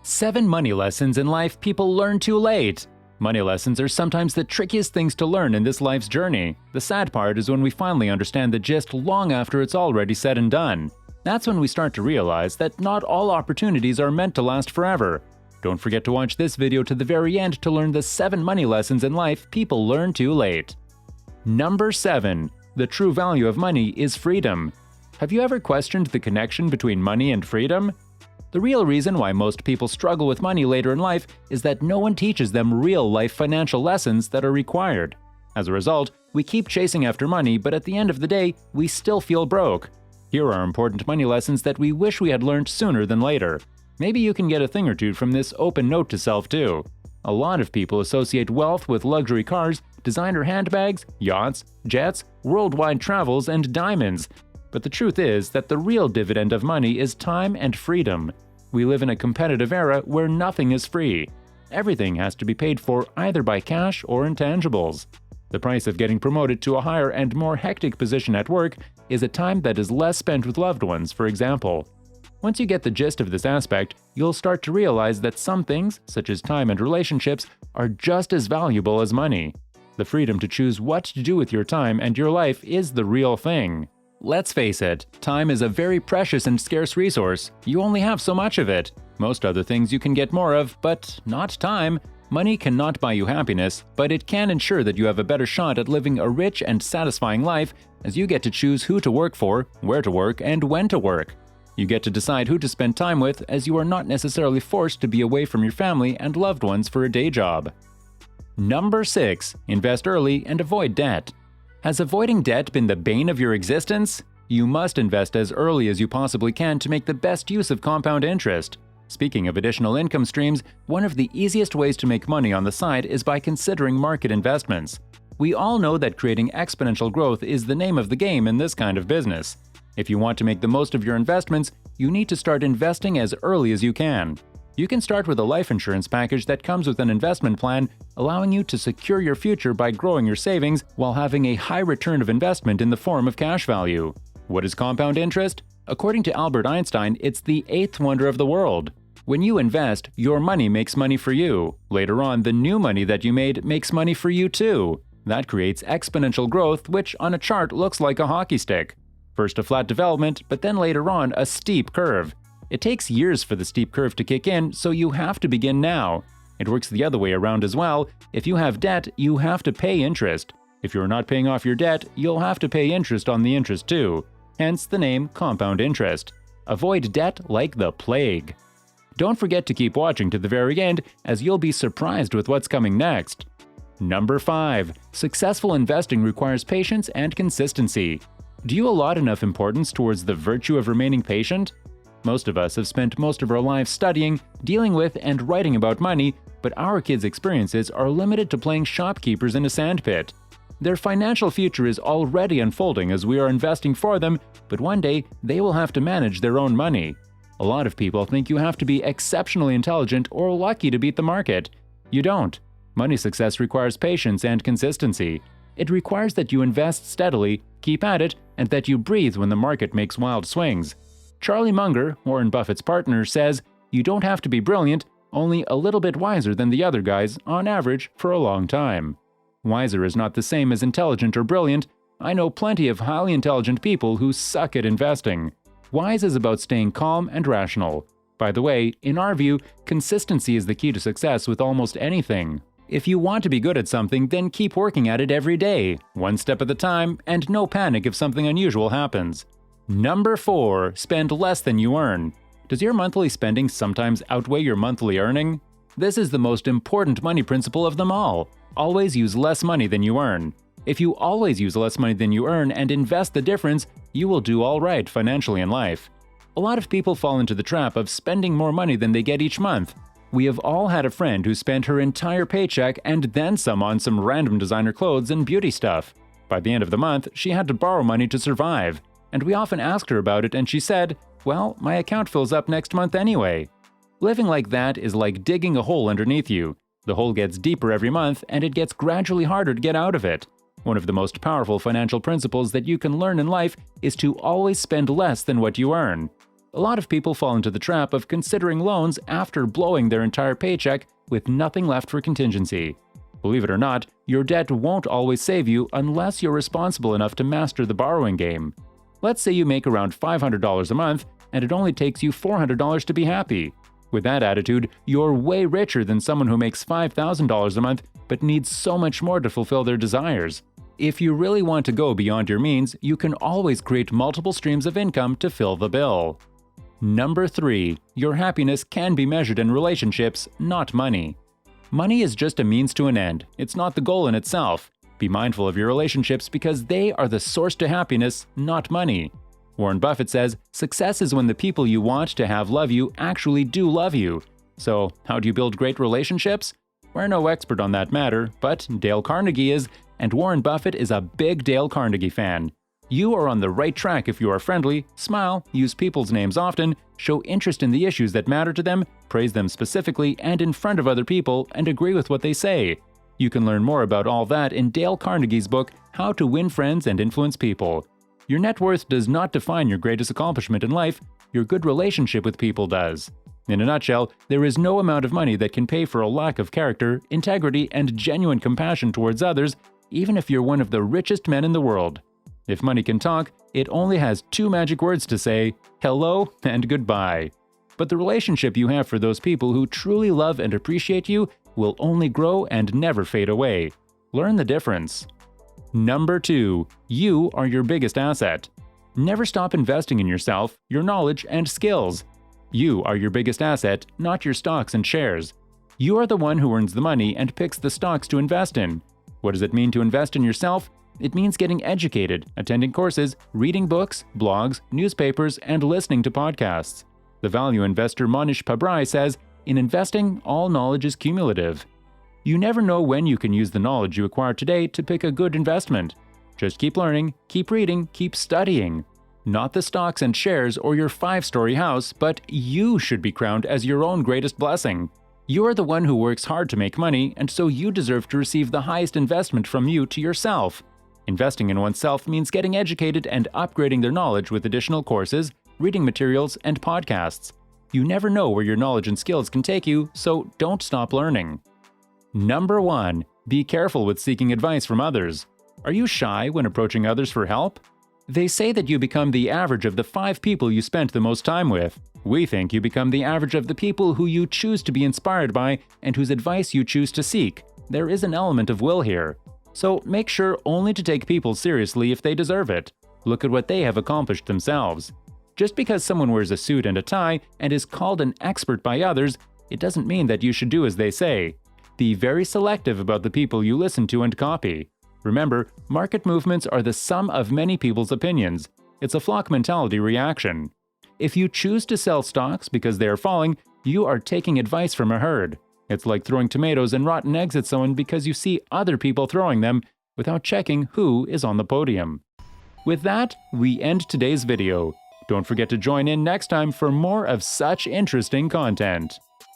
7 money lessons in life people learn too late. Money lessons are sometimes the trickiest things to learn in this life's journey. The sad part is when we finally understand the gist long after it's already said and done. That's when we start to realize that not all opportunities are meant to last forever. Don't forget to watch this video to the very end to learn the 7 money lessons in life people learn too late. Number 7. The true value of money is freedom. Have you ever questioned the connection between money and freedom? The real reason why most people struggle with money later in life is that no one teaches them real-life financial lessons that are required. As a result, we keep chasing after money, but at the end of the day, we still feel broke. Here are important money lessons that we wish we had learned sooner than later. Maybe you can get a thing or two from this open note to self too. A lot of people associate wealth with luxury cars, designer handbags, yachts, jets, worldwide travels, and diamonds. But the truth is that the real dividend of money is time and freedom. We live in a competitive era where nothing is free. Everything has to be paid for either by cash or intangibles. The price of getting promoted to a higher and more hectic position at work is a time that is less spent with loved ones, for example. Once you get the gist of this aspect, you'll start to realize that some things, such as time and relationships, are just as valuable as money. The freedom to choose what to do with your time and your life is the real thing. Let's face it, time is a very precious and scarce resource. You only have so much of it. Most other things you can get more of, but not time. Money cannot buy you happiness, but it can ensure that you have a better shot at living a rich and satisfying life as you get to choose who to work for, where to work, and when to work. You get to decide who to spend time with as you are not necessarily forced to be away from your family and loved ones for a day job. Number 6. Invest early and avoid debt. Has avoiding debt been the bane of your existence? You must invest as early as you possibly can to make the best use of compound interest. Speaking of additional income streams, one of the easiest ways to make money on the side is by considering market investments. We all know that creating exponential growth is the name of the game in this kind of business. If you want to make the most of your investments, you need to start investing as early as you can. You can start with a life insurance package that comes with an investment plan, allowing you to secure your future by growing your savings while having a high return of investment in the form of cash value. What is compound interest? According to Albert Einstein, it's the 8th wonder of the world. When you invest, your money makes money for you. Later on, the new money that you made makes money for you too. That creates exponential growth, which on a chart looks like a hockey stick. First a flat development, but then later on a steep curve. It takes years for the steep curve to kick in, so you have to begin now. It works the other way around as well. If you have debt, you have to pay interest. If you're not paying off your debt, you'll have to pay interest on the interest too. Hence the name compound interest. Avoid debt like the plague. Don't forget to keep watching to the very end, as you'll be surprised with what's coming next. Number 5. Successful investing requires patience and consistency. Do you allot enough importance towards the virtue of remaining patient? Most of us have spent most of our lives studying, dealing with, and writing about money, but our kids' experiences are limited to playing shopkeepers in a sandpit. Their financial future is already unfolding as we are investing for them, but one day they will have to manage their own money. A lot of people think you have to be exceptionally intelligent or lucky to beat the market. You don't. Money success requires patience and consistency. It requires that you invest steadily, keep at it, and that you breathe when the market makes wild swings. Charlie Munger, Warren Buffett's partner, says, "You don't have to be brilliant, only a little bit wiser than the other guys, on average, for a long time." Wiser is not the same as intelligent or brilliant. I know plenty of highly intelligent people who suck at investing. Wise is about staying calm and rational. By the way, in our view, consistency is the key to success with almost anything. If you want to be good at something, then keep working at it every day, one step at a time, and no panic if something unusual happens. Number 4. Spend less than you earn. Does your monthly spending sometimes outweigh your monthly earning? This is the most important money principle of them all. Always use less money than you earn. If you always use less money than you earn and invest the difference, you will do all right financially in life. A lot of people fall into the trap of spending more money than they get each month. We have all had a friend who spent her entire paycheck and then some on some random designer clothes and beauty stuff. By the end of the month, she had to borrow money to survive. And we often asked her about it and she said, "Well, my account fills up next month anyway." Living like that is like digging a hole underneath you. The hole gets deeper every month and it gets gradually harder to get out of it. One of the most powerful financial principles that you can learn in life is to always spend less than what you earn. A lot of people fall into the trap of considering loans after blowing their entire paycheck with nothing left for contingency. Believe it or not, your debt won't always save you unless you're responsible enough to master the borrowing game. Let's say you make around $500 a month and it only takes you $400 to be happy. With that attitude, you're way richer than someone who makes $5,000 a month but needs so much more to fulfill their desires. If you really want to go beyond your means, you can always create multiple streams of income to fill the bill. Number 3. Your happiness can be measured in relationships, not money. Money is just a means to an end. It's not the goal in itself. Be mindful of your relationships because they are the source to happiness, not money. Warren Buffett says, success is when the people you want to have love you actually do love you. So, how do you build great relationships? We're no expert on that matter, but Dale Carnegie is, and Warren Buffett is a big Dale Carnegie fan. You are on the right track if you are friendly, smile, use people's names often, show interest in the issues that matter to them, praise them specifically and in front of other people, and agree with what they say. You can learn more about all that in Dale Carnegie's book, How to Win Friends and Influence People. Your net worth does not define your greatest accomplishment in life, your good relationship with people does. In a nutshell, there is no amount of money that can pay for a lack of character, integrity, and genuine compassion towards others, even if you're one of the richest men in the world. If money can talk, it only has 2 magic words to say, hello and goodbye. But the relationship you have for those people who truly love and appreciate you will only grow and never fade away. Learn the difference. Number 2. You are your biggest asset. Never stop investing in yourself, your knowledge, and skills. You are your biggest asset, not your stocks and shares. You are the one who earns the money and picks the stocks to invest in. What does it mean to invest in yourself? It means getting educated, attending courses, reading books, blogs, newspapers, and listening to podcasts. The value investor Monish Pabrai says, in investing, all knowledge is cumulative. You never know when you can use the knowledge you acquire today to pick a good investment. Just keep learning, keep reading, keep studying. Not the stocks and shares or your 5-story house, but you should be crowned as your own greatest blessing. You are the one who works hard to make money, and so you deserve to receive the highest investment from you to yourself. Investing in oneself means getting educated and upgrading their knowledge with additional courses, reading materials, and podcasts. You never know where your knowledge and skills can take you, so don't stop learning. Number 1. Be careful with seeking advice from others. Are you shy when approaching others for help? They say that you become the average of the 5 people you spent the most time with. We think you become the average of the people who you choose to be inspired by and whose advice you choose to seek. There is an element of will here. So make sure only to take people seriously if they deserve it. Look at what they have accomplished themselves. Just because someone wears a suit and a tie and is called an expert by others, it doesn't mean that you should do as they say. Be very selective about the people you listen to and copy. Remember, market movements are the sum of many people's opinions. It's a flock mentality reaction. If you choose to sell stocks because they are falling, you are taking advice from a herd. It's like throwing tomatoes and rotten eggs at someone because you see other people throwing them without checking who is on the podium. With that, we end today's video. Don't forget to join in next time for more of such interesting content.